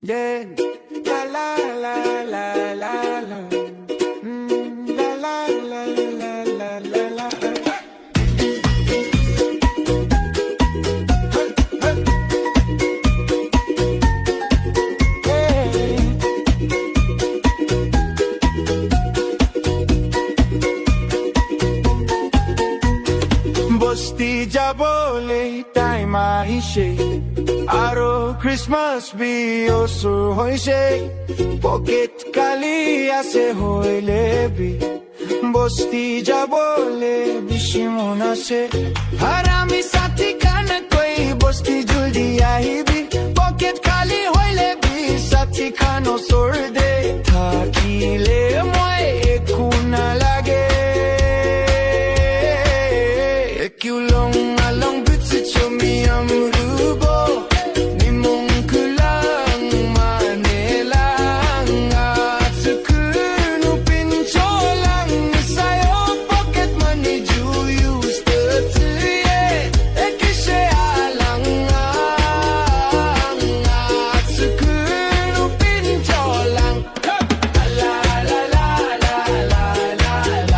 Yeah. La la la la la la. La la la la la la la. বস্তি যাবলে time আহিছে আৰু Christmas Bihu হৈছে pocket কালি আছে হইলে বি বস্তি যাবলে বেছি মন আছে আৰু আমি সাথী খান কৈ বস্তি জলদি আহিবি পকেট খালি হইলে বি সাথী খান ওচৰ দে থাকিলে মই একো নালাগে Kulong along bitsit chumi amrubo ni mong kulang manelang at sukunu pincholang sayo pocket money ju use the tsuye ekishe alang at sukunu pincholang la la la la la la la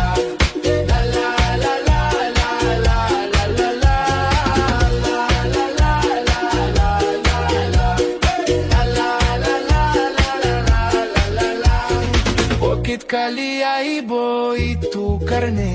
Pocket kali aibo itu karne